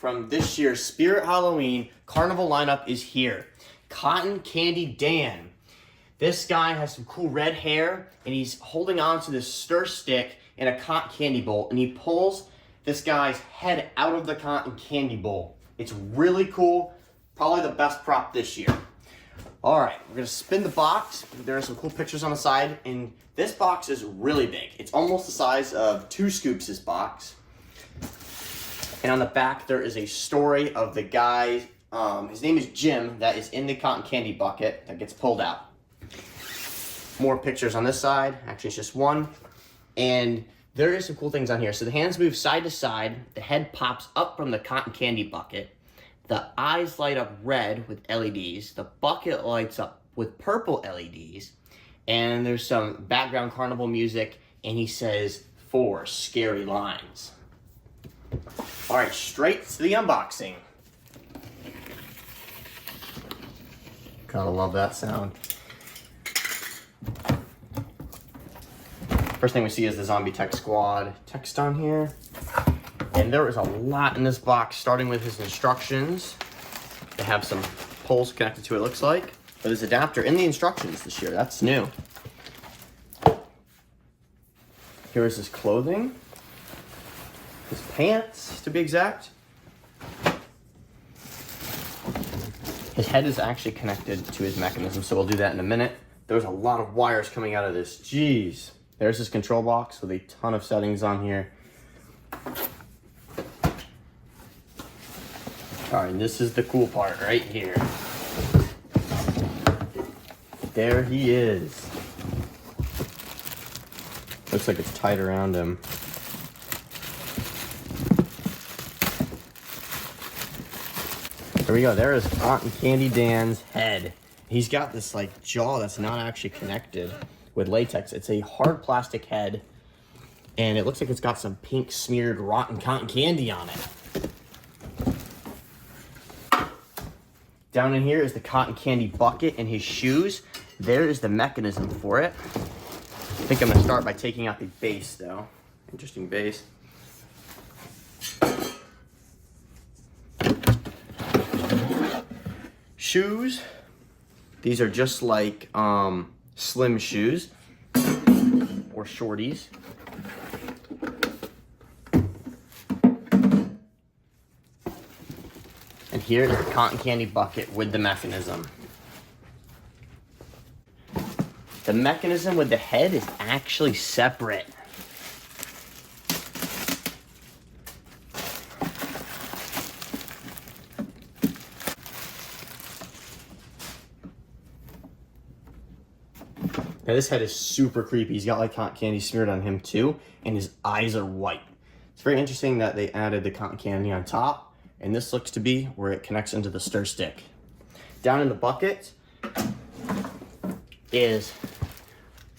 from this year's Spirit Halloween Carnival lineup is here. Cotton Candy Dan. This guy has some cool red hair, and he's holding on to this stir stick in a cotton candy bowl, and he pulls this guy's head out of the cotton candy bowl. It's really cool, probably the best prop this year. All right, we're gonna spin the box. There are some cool pictures on the side, and this box is really big. It's almost the size of 2 Scoops' box. And on the back, there is a story of the guy, his name is Jim, that is in the cotton candy bucket that gets pulled out. More pictures on this side, actually it's just one. And there is some cool things on here. So the hands move side to side, the head pops up from the cotton candy bucket, the eyes light up red with LEDs, the bucket lights up with purple LEDs, and there's some background carnival music, and he says 4 scary lines. All right, straight to the unboxing. Gotta love that sound. First thing we see is the Zombie Tech Squad text on here. And there is a lot in this box, starting with his instructions. They have some poles connected to it, looks like. But there's adapter in the instructions this year, that's new. Here's his clothing. His pants, to be exact. His head is actually connected to his mechanism, so we'll do that in a minute. There's a lot of wires coming out of this, jeez. There's his control box with a ton of settings on here. All right, and this is the cool part right here. There he is. Looks like it's tied around him. There we go, there is Cotton Candy Dan's head. He's got this like jaw that's not actually connected with latex. It's a hard plastic head, and it looks like it's got some pink smeared rotten cotton candy on it. Down in here is the cotton candy bucket and his shoes. There is the mechanism for it. I think I'm gonna start by taking out the base though. Interesting base. Shoes. These are just like slim shoes or shorties. And here is the cotton candy bucket with the mechanism. The mechanism with the head is actually separate. Now this head is super creepy. He's got like cotton candy smeared on him too, and his eyes are white. It's very interesting that they added the cotton candy on top, and this looks to be where it connects into the stir stick. Down in the bucket is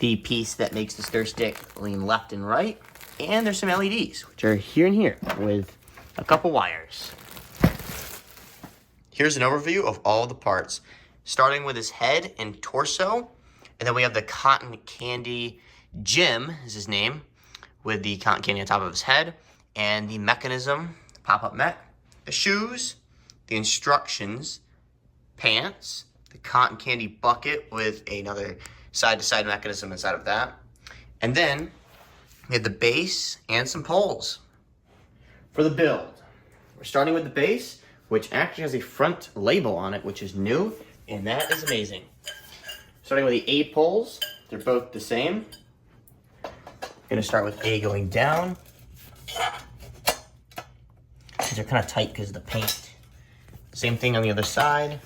the piece that makes the stir stick lean left and right, and there's some LEDs, which are here and here with a couple wires. Here's an overview of all the parts, starting with his head and torso. And then we have the cotton candy, Jim is his name, with the cotton candy on top of his head, and the mechanism, pop-up mech, the shoes, the instructions, pants, the cotton candy bucket with another side-to-side mechanism inside of that. And then we have the base and some poles. For the build, we're starting with the base, which actually has a front label on it, which is new, and that is amazing. Starting with the A poles, they're both the same. Gonna start with A going down. These are kind of tight because of the paint. Same thing on the other side.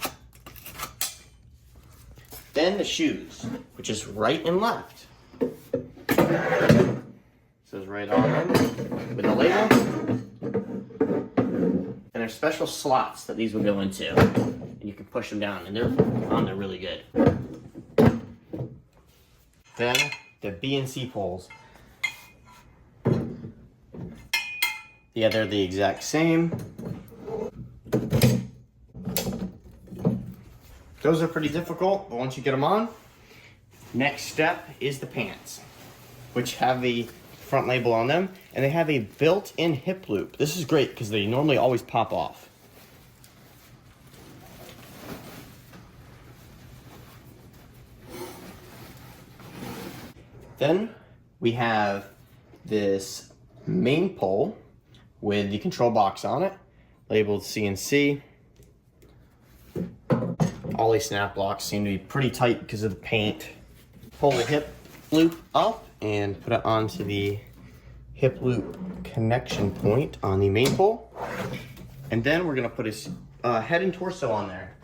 Then the shoes, which is right and left. Says right on them with the label. And there's special slots that these will go into. And you can push them down, and they're on there really good. Then the B and C poles. Yeah, they're the exact same. Those are pretty difficult, but once you get them on, next step is the pants, which have a front label on them, and they have a built-in hip loop. This is great because they normally always pop off. Then we have this main pole with the control box on it, labeled CNC. All these snap locks seem to be pretty tight because of the paint. Pull the hip loop up and put it onto the hip loop connection point on the main pole. And then we're gonna put his head and torso on there.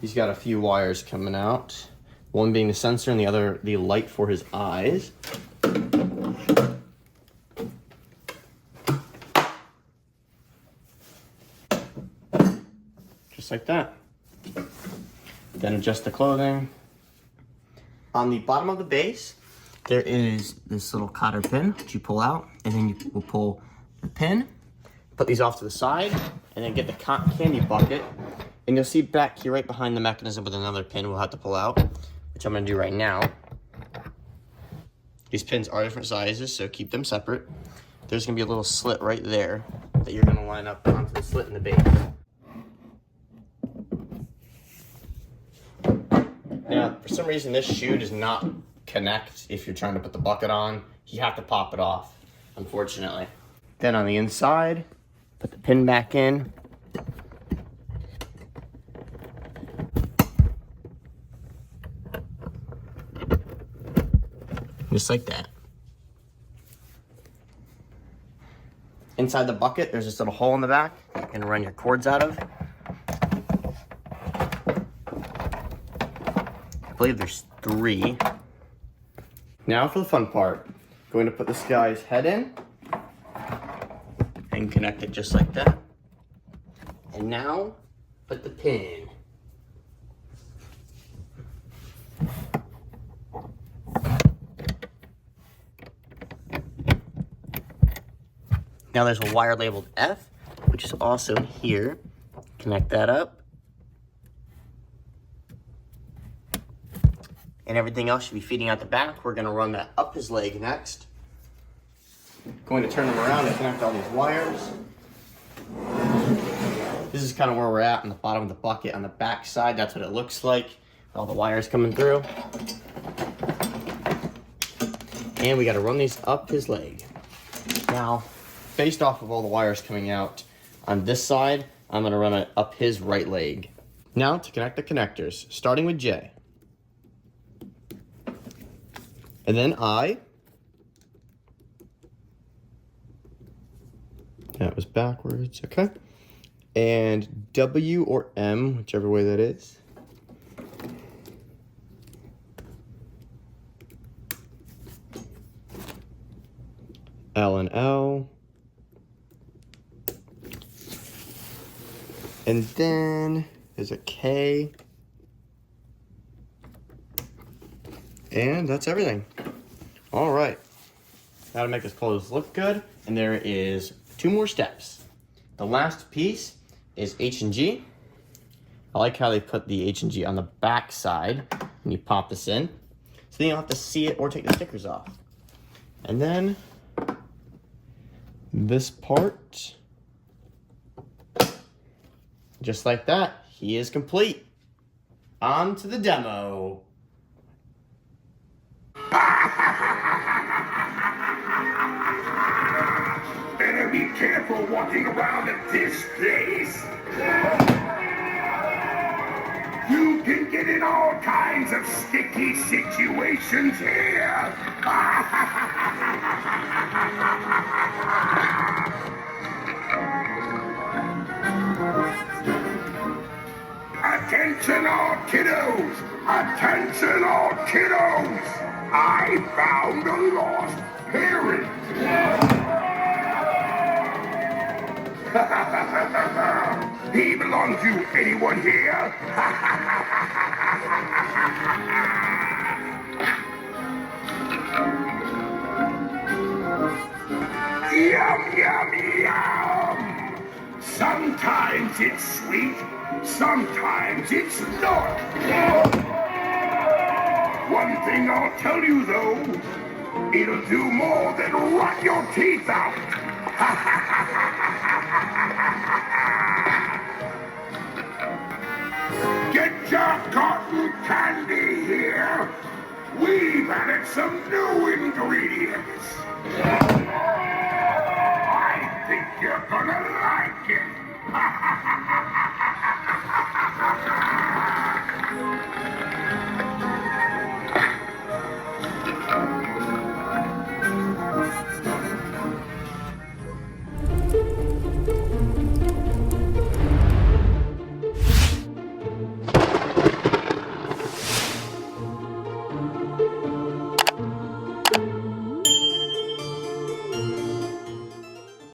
He's got a few wires coming out. One being the sensor and the other the light for his eyes. Just like that. Then adjust the clothing. On the bottom of the base, there is this little cotter pin that you pull out, and then you will pull the pin, put these off to the side, and then get the cotton candy bucket. And you'll see back here right behind the mechanism with another pin we'll have to pull out, which I'm gonna do right now. These pins are different sizes, so keep them separate. There's gonna be a little slit right there that you're gonna line up onto the slit in the base. Now, for some reason, this shoe does not connect if you're trying to put the bucket on. You have to pop it off, unfortunately. Then on the inside, put the pin back in. Just like that. Inside the bucket, there's this little hole in the back you can run your cords out of. I believe there's 3. Now for the fun part. Going to put this guy's head in and connect it just like that. And now, put the pin. Now there's a wire labeled F, which is also here. Connect that up. And everything else should be feeding out the back. We're gonna run that up his leg next. Going to turn them around and connect all these wires. This is kind of where we're at on the bottom of the bucket on the back side. That's what it looks like. All the wires coming through. And we gotta run these up his leg. Now, based off of all the wires coming out on this side, I'm gonna run it up his right leg. Now to connect the connectors, starting with J. And then I. That was backwards, okay. And W or M, whichever way that is. L and L. And then there's a K. And that's everything. All right. Now to make this clothes look good, and there is 2 more steps. The last piece is H and G. I like how they put the H and G on the back side when you pop this in, so then you don't have to see it or take the stickers off. And then this part, just like that, he is complete. On to the demo. Better be careful walking around at this place. You can get in all kinds of sticky situations here. Attention all kiddos! Attention all kiddos! I found a lost parent! He belongs to anyone here? Yum, yum, yum! Sometimes it's sweet, sometimes it's not. One thing I'll tell you though, it'll do more than rot your teeth out. Get your cotton candy here. We've added some new ingredients.